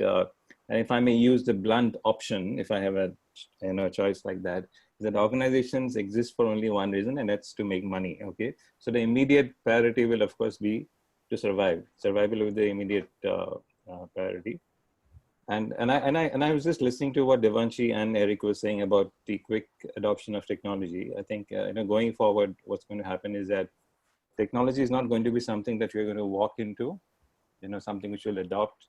and if I may use the blunt option, if I have a choice like that, is that organizations exist for only one reason, and that's to make money. Okay. So the immediate priority will, of course, be to survive. Survival will be the immediate priority. And I was just listening to what Devanshi and Eric was saying about the quick adoption of technology. I think going forward, what's going to happen is that technology is not going to be something that we're going to walk into, something which will adopt.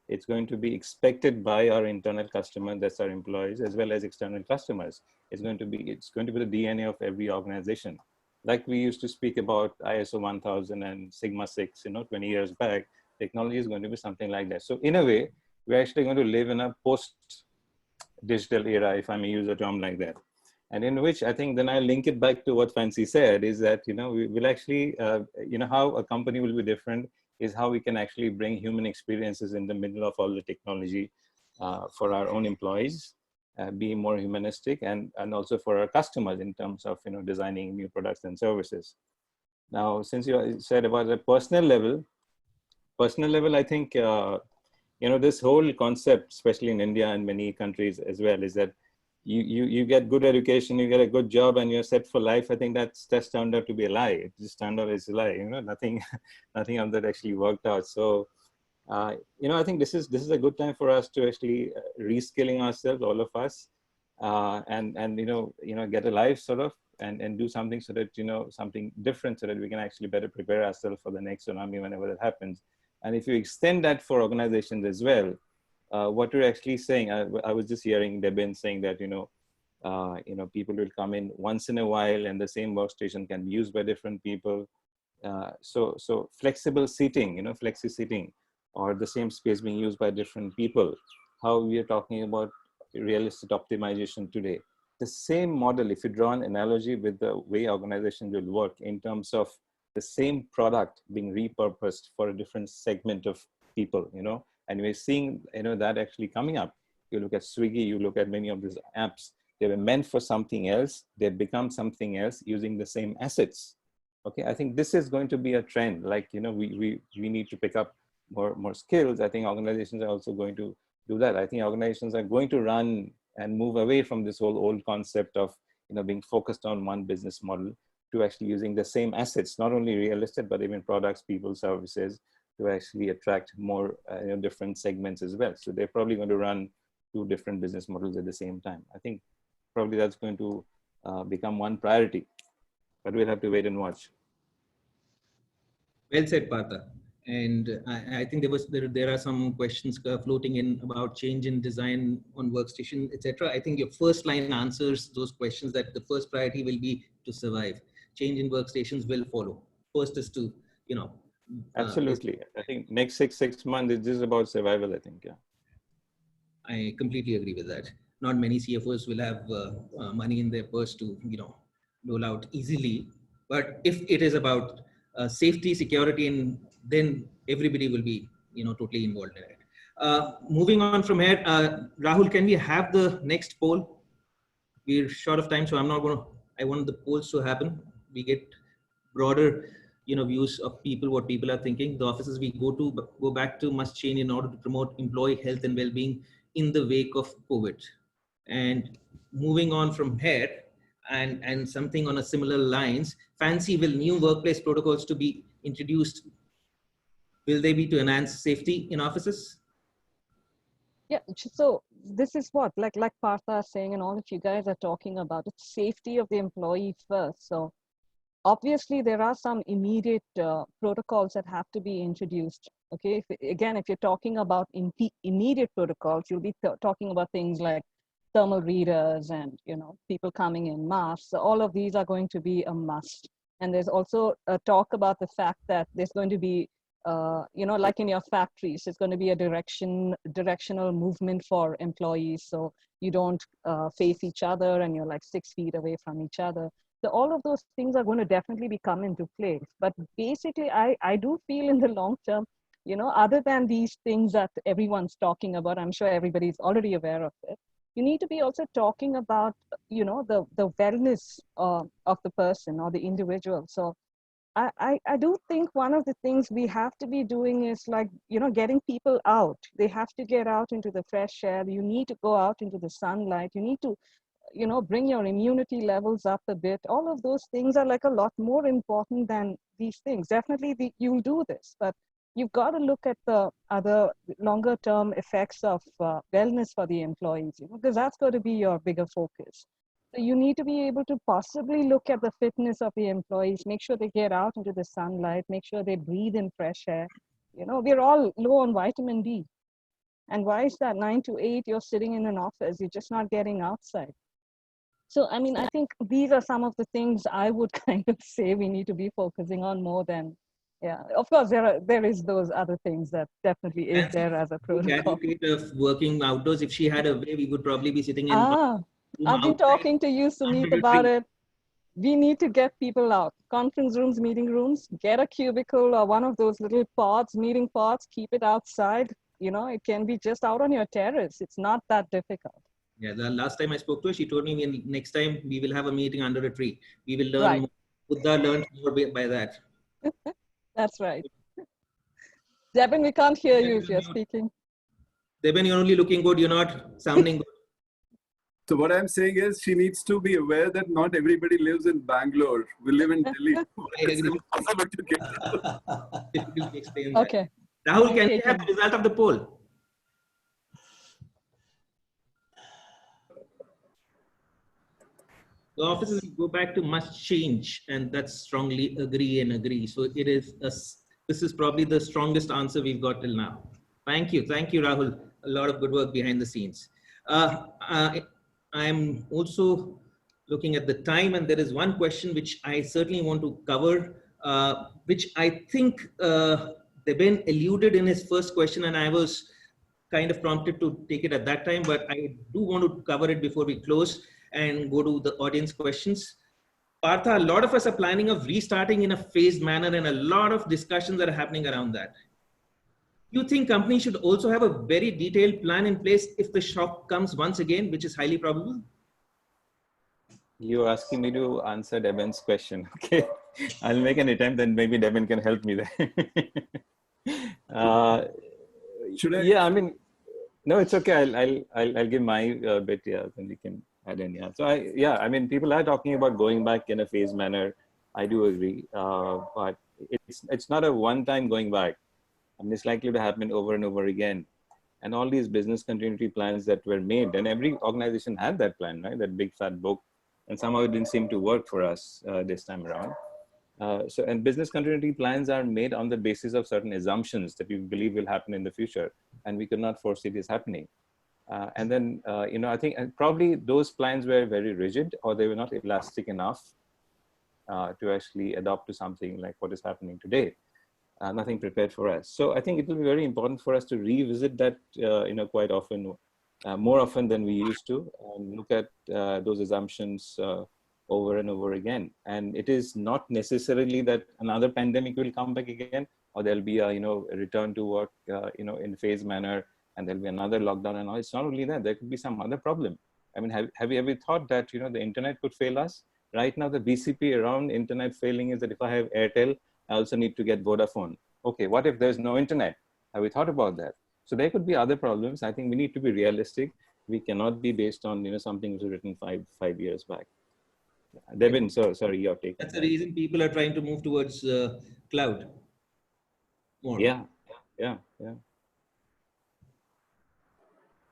It's going to be expected by our internal customers, that's our employees, as well as external customers. It's going to be the DNA of every organization. Like we used to speak about ISO 1000 and Sigma 6, 20 years back, technology is going to be something like that. So in a way, we're actually going to live in a post-digital era, if I may use a term like that. And in which I think then I link it back to what Fancy said is that, we will actually, how a company will be different is how we can actually bring human experiences in the middle of all the technology for our own employees, be more humanistic, and also for our customers in terms of, designing new products and services. Now, since you said about the personal level, I think, this whole concept, especially in India and many countries as well, is that you get good education, you get a good job, and you're set for life. I think that's turned out to be a lie. It just turned out as a lie. Nothing of that actually worked out. So, I think this is a good time for us to actually reskilling ourselves, all of us, and get a life sort of, and do something so that something different, so that we can actually better prepare ourselves for the next tsunami whenever that happens. And if you extend that for organizations as well, what you're actually saying, I was just hearing Debin saying that, people will come in once in a while and the same workstation can be used by different people. So flexible seating, flexi seating, or the same space being used by different people, how we are talking about real estate optimization today. The same model, if you draw an analogy with the way organizations will work in terms of the same product being repurposed for a different segment of people, and we're seeing, that actually coming up. You look at Swiggy, you look at many of these apps, they were meant for something else. They've become something else using the same assets. Okay, I think this is going to be a trend. Like, we need to pick up more skills. I think organizations are also going to do that. I think organizations are going to run and move away from this whole old concept of, being focused on one business model to actually using the same assets, not only real estate, but even products, people, services, to actually attract more different segments as well. So they're probably going to run two different business models at the same time. I think probably that's going to become one priority, but we'll have to wait and watch. Well said, Partha. And I think there are some questions floating in about change in design on workstation, etc. I think your first line answers those questions, that the first priority will be to survive. Change in workstations will follow. First is to, absolutely. I think next six months is just about survival, I think. Yeah. I completely agree with that. Not many CFOs will have money in their purse to, roll out easily. But if it is about safety, security, and then everybody will be, totally involved in it. Moving on from here, Rahul, can we have the next poll? We're short of time, so I want the polls to happen. We get broader, views of people, what people are thinking. The offices we go back to must change in order to promote employee health and well-being in the wake of COVID. And moving on from here, and something on a similar lines, Fancy, will new workplace protocols to be introduced? Will they be to enhance safety in offices? Yeah, so this is what, like Partha is saying, and all of you guys are talking about, it's safety of the employee first. So obviously there are some immediate protocols that have to be introduced. Okay, if you're talking about immediate protocols, you'll be talking about things like thermal readers and, people coming in masks. So all of these are going to be a must. And there's also a talk about the fact that there's going to be, like in your factories, there's going to be a directional movement for employees. So you don't face each other and you're like 6 feet away from each other. So all of those things are going to definitely be come into play. But basically, I do feel in the long term, other than these things that everyone's talking about, I'm sure everybody's already aware of it. You need to be also talking about, the wellness of the person or the individual. So I do think one of the things we have to be doing is like, getting people out. They have to get out into the fresh air. You need to go out into the sunlight. You need to, bring your immunity levels up a bit. All of those things are like a lot more important than these things. Definitely you'll do this, but you've got to look at the other longer term effects of wellness for the employees, because that's going to be your bigger focus. So you need to be able to possibly look at the fitness of the employees, make sure they get out into the sunlight, make sure they breathe in fresh air. We're all low on vitamin D. And why is that 9 to 8, you're sitting in an office, you're just not getting outside? So, I mean, I think these are some of the things I would kind of say we need to be focusing on more than, yeah. Of course, there is those other things that definitely is there as a protocol. Advocate of working outdoors. If she had a way, we would probably be sitting in. I've been talking to you, Sumeet, about it. We need to get people out. Conference rooms, meeting rooms, get a cubicle or one of those little pods, meeting pods, keep it outside. It can be just out on your terrace. It's not that difficult. Yeah, the last time I spoke to her, she told me next time we will have a meeting under a tree. We will learn right. more. Buddha learned more by that. That's right. Devin, we can't hear you if you're speaking. Devin, you're only looking good. You're not sounding good. So what I'm saying is she needs to be aware that not everybody lives in Bangalore. We live in Delhi. It's impossible to get. Okay. Rahul, can we have the result of the poll? The offices go back to must change, and that's strongly agree. So this is probably the strongest answer we've got till now. Thank you, Rahul. A lot of good work behind the scenes. I'm also looking at the time, and there is one question which I certainly want to cover, which I think Deben alluded in his first question, and I was kind of prompted to take it at that time, but I do want to cover it before we close and go to the audience questions. Partha, a lot of us are planning of restarting in a phased manner, and a lot of discussions are happening around that. You think companies should also have a very detailed plan in place if the shock comes once again, which is highly probable? You're asking me to answer Devin's question. Okay, I'll make an attempt, and maybe Devin can help me there. Should I? Yeah, I mean, no, it's okay. I'll give my bit, yeah, then we can add in. Yeah. So I mean, people are talking about going back in a phased manner. I do agree, but it's not a one-time going back. I mean, it's likely to happen over and over again. And all these business continuity plans that were made, and every organization had that plan, right? That big fat book, and somehow it didn't seem to work for us this time around. And business continuity plans are made on the basis of certain assumptions that we believe will happen in the future, and we could not foresee this happening. And then, I think probably those plans were very rigid, or they were not elastic enough to actually adopt to something like what is happening today. Nothing prepared for us. So I think it will be very important for us to revisit that, quite often, more often than we used to, and look at those assumptions over and over again. And it is not necessarily that another pandemic will come back again, or there'll be a, a return to work, in phased manner, and there'll be another lockdown and all. It's not only that, there could be some other problem. I mean, have you ever thought that, the internet could fail us? Right now, the BCP around internet failing is that if I have Airtel, I also need to get Vodafone. Okay, what if there's no internet? Have we thought about that? So there could be other problems. I think we need to be realistic. We cannot be based on, something that was written five years back. Devin, sorry, your take. That's the reason people are trying to move towards cloud more. Yeah.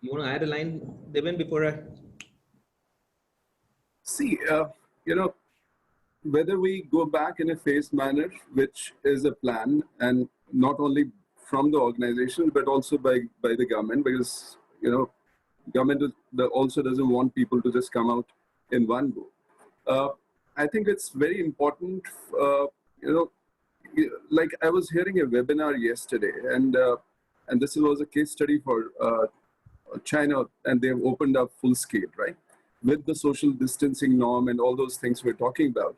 You want to add a line, Devin, before I? See, whether we go back in a phased manner, which is a plan, and not only from the organization, but also by the government, because, Government also doesn't want people to just come out in one go. I think it's very important, you know, like I was hearing a webinar yesterday, and this was a case study for China, and they've opened up full scale, right? With the social distancing norm and all those things we're talking about.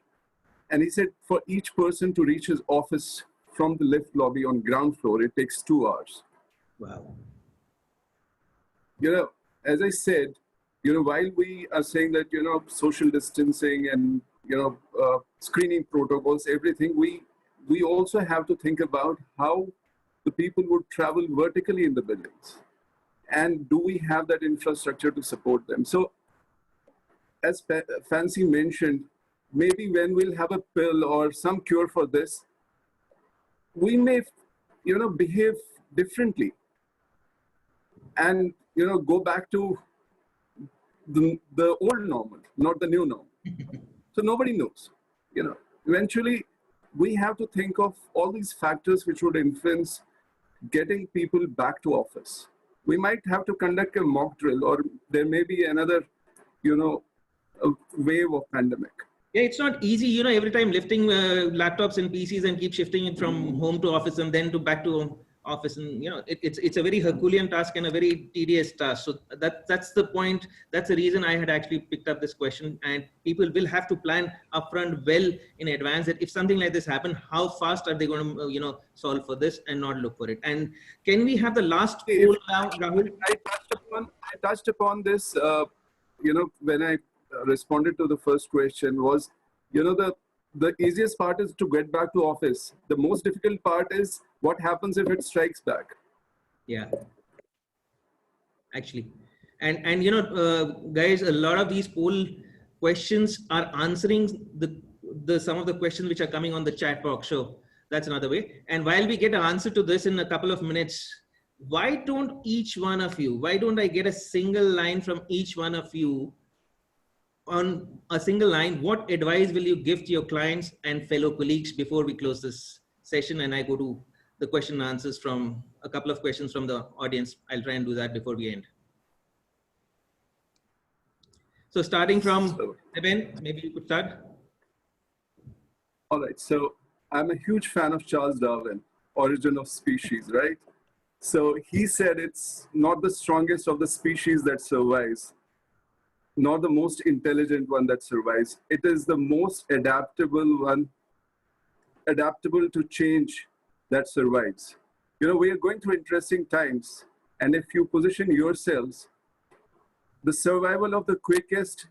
And he said for each person to reach his office from the lift lobby on ground floor, it takes 2 hours. Wow. You know, as I said, you know, while we are saying that, you know, social distancing and, you know, screening protocols, everything, we also have to think about how the people would travel vertically in the buildings. And do we have that infrastructure to support them? So as Fancy mentioned, maybe when we'll have a pill or some cure for this, we may, you know, behave differently and, you know, go back to the old normal, not the new normal. So nobody knows, you know. Eventually, we have to think of all these factors which would influence getting people back to office. We might have to conduct a mock drill, or there may be another, you know, a wave of pandemic. Yeah, it's not easy, you know, every time lifting laptops and PCs and keep shifting it from home to office and then to back to office. And, you know, it's a very Herculean task and a very tedious task. So that's the point. That's the reason I had actually picked up this question. And people will have to plan upfront well in advance that if something like this happens, how fast are they going to, you know, solve for this and not look for it. And can we have the last poll now, Rahul? I touched upon this, you know, when I responded to the first question was, you know, the easiest part is to get back to office. The most difficult part is what happens if it strikes back. Yeah, actually. And you know, guys, a lot of these poll questions are answering the some of the questions which are coming on the chat box. So that's another way. And while we get an answer to this in a couple of minutes, why don't each one of you, why don't I get a single line from each one of you on a single line? What advice will you give to your clients and fellow colleagues before we close this session and I go to the question and answers from a couple of questions from the audience? I'll try and do that before we end. So starting from Ben, maybe you could start. All right, so I'm a huge fan of Charles Darwin, Origin of Species, right? So he said it's not the strongest of the species that survives, not the most intelligent one that survives. It is the most adaptable one, adaptable to change, that survives. You know, we are going through interesting times, and if you position yourselves, the survival of the quickest,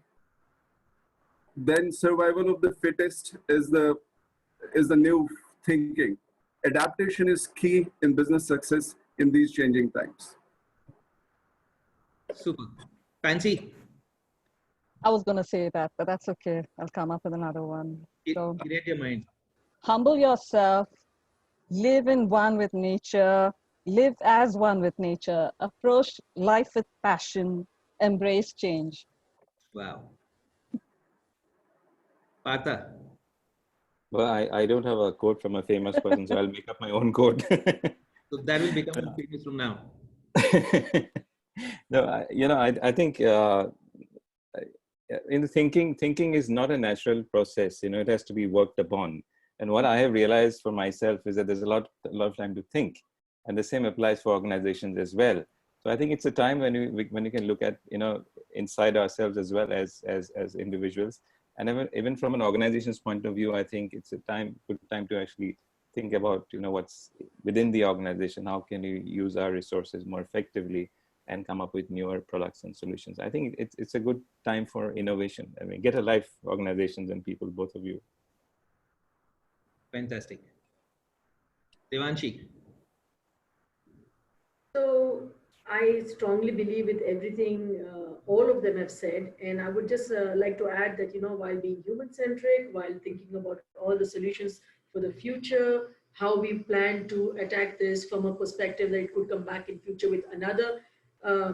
then survival of the fittest is the new thinking. Adaptation is key in business success in these changing times. Super. Fancy. I was going to say that, but that's okay. I'll come up with another one. So, Create your mind. humble yourself, live in one with nature, live as one with nature, approach life with passion, embrace change. Wow. Partha. Well, I don't have a quote from a famous person, so I'll make up my own quote. So that will become famous from now. No, you know, I think in the thinking is not a natural process. You know, it has to be worked upon. And what I have realized for myself is that there's a lot of time to think, and the same applies for organizations as well. So I think it's a time when you can look at, you know, inside ourselves as well as individuals, and even from an organization's point of view, I think it's a good time to actually think about, you know, what's within the organization. How can you use our resources more effectively and come up with newer products and solutions? I think it's a good time for innovation. I mean, get a life, organizations and people, both of you. Fantastic. Devanshi. So I strongly believe with everything all of them have said, and I would just like to add that, you know, while being human-centric, while thinking about all the solutions for the future, how we plan to attack this from a perspective that it could come back in future with another,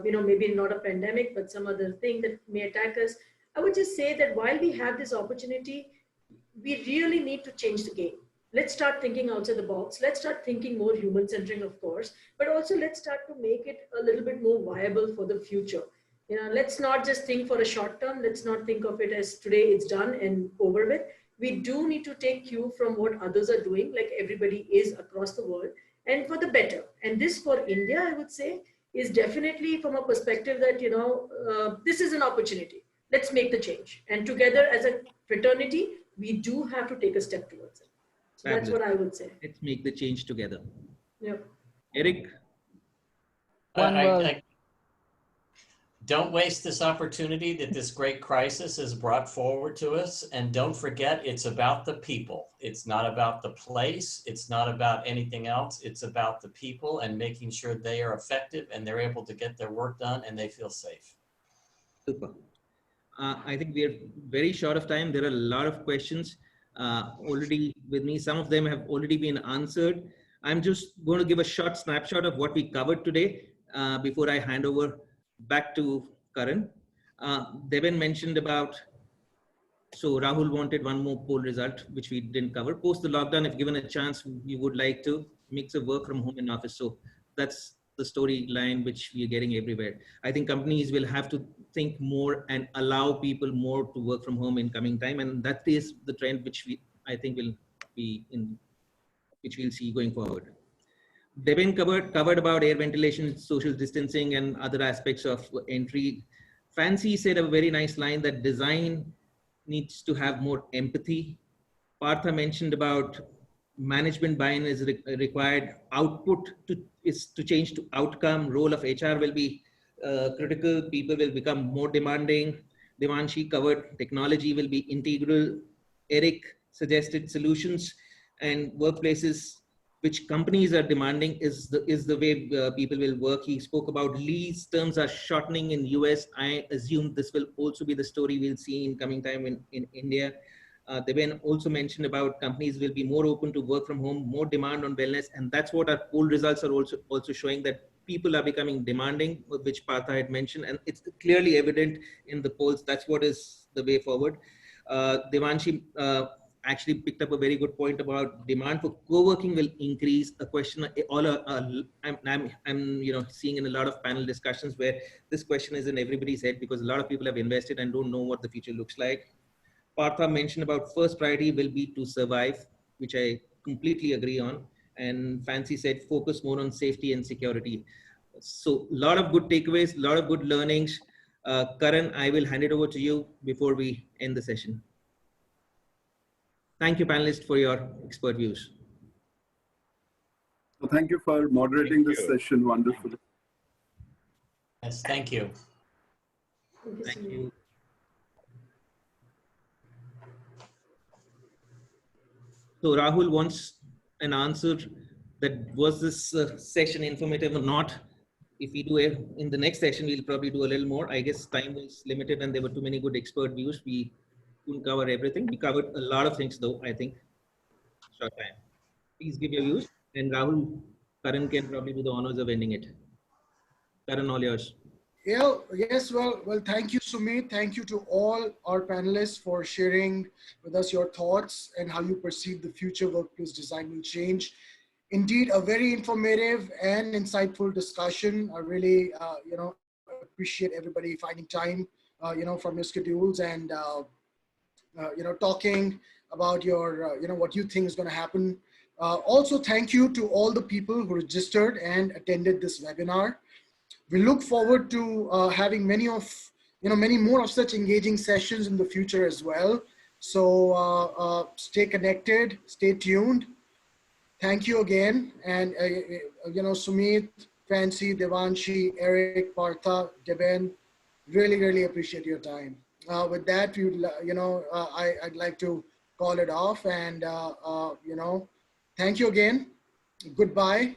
you know, maybe not a pandemic, but some other thing that may attack us. I would just say that while we have this opportunity, we really need to change the game. Let's start thinking outside the box. Let's start thinking more human-centric, of course, but also let's start to make it a little bit more viable for the future. let's not just think for a short term. Let's not think of it as today it's done and over with. We do need to take cue from what others are doing, like everybody is across the world, and for the better. And this for India, I would say, is definitely from a perspective that, this is an opportunity. Let's make the change. And together as a fraternity, we do have to take a step towards it. So that's what I would say. Let's make the change together. Yep. Eric? One word. Don't waste this opportunity that this great crisis has brought forward to us. And don't forget, it's about the people. It's not about the place. It's not about anything else. It's about the people and making sure they are effective and they're able to get their work done and they feel safe. Super. I think we are very short of time. There are a lot of questions already with me. Some of them have already been answered. I'm just going to give a short snapshot of what we covered today before I hand over back to Karan. Devin mentioned about, so Rahul wanted one more poll result, which we didn't cover. Post the lockdown, if given a chance, we would like to mix a work from home and office. So that's the storyline which we are getting everywhere. I think companies will have to think more and allow people more to work from home in coming time. And that is the trend which I think will be which we'll see going forward. Devin covered about air ventilation, social distancing, and other aspects of entry. Fancy said a very nice line that design needs to have more empathy. Partha mentioned about management buy-in is required. Output is to change to outcome. Role of HR will be critical. People will become more demanding. Devanshi covered technology will be integral. Eric suggested solutions and workplaces which companies are demanding is the way people will work. He spoke about lease terms are shortening in US. I assume this will also be the story we'll see in coming time in India. Devin also mentioned about companies will be more open to work from home, more demand on wellness. And that's what our poll results are also showing, that people are becoming demanding, which Partha had mentioned. And it's clearly evident in the polls. That's what is the way forward. Devanshi actually picked up a very good point about demand for co-working will increase. A question I'm seeing in a lot of panel discussions where this question is in everybody's head because a lot of people have invested and don't know what the future looks like. Partha mentioned about first priority will be to survive, which I completely agree on. And Fancy said focus more on safety and security. So a lot of good takeaways, a lot of good learnings. Karan, I will hand it over to you before we end the session. Thank you, panelists, for your expert views. Well, thank you for moderating this session wonderfully. Yes, thank you. Thank you. So Rahul wants an answer that was this session informative or not. If we do it in the next session, we'll probably do a little more. I guess time was limited and there were too many good expert views. We couldn't cover everything. We covered a lot of things though, I think. Short time. Please give your views, and Rahul, Karan can probably do the honors of ending it. Karan, all yours. Yeah, yes, well, thank you, Sumit. Thank you to all our panelists for sharing with us your thoughts and how you perceive the future workplace design will change. Indeed, a very informative and insightful discussion. I really, appreciate everybody finding time, from your schedules and, talking about your, what you think is going to happen. Also, thank you to all the people who registered and attended this webinar. We look forward to having many more of such engaging sessions in the future as well. So stay connected, stay tuned. Thank you again. And, Sumit, Fancy, Devanshi, Eric, Partha, Deben, really appreciate your time. With that, I'd like to call it off and, thank you again. Goodbye.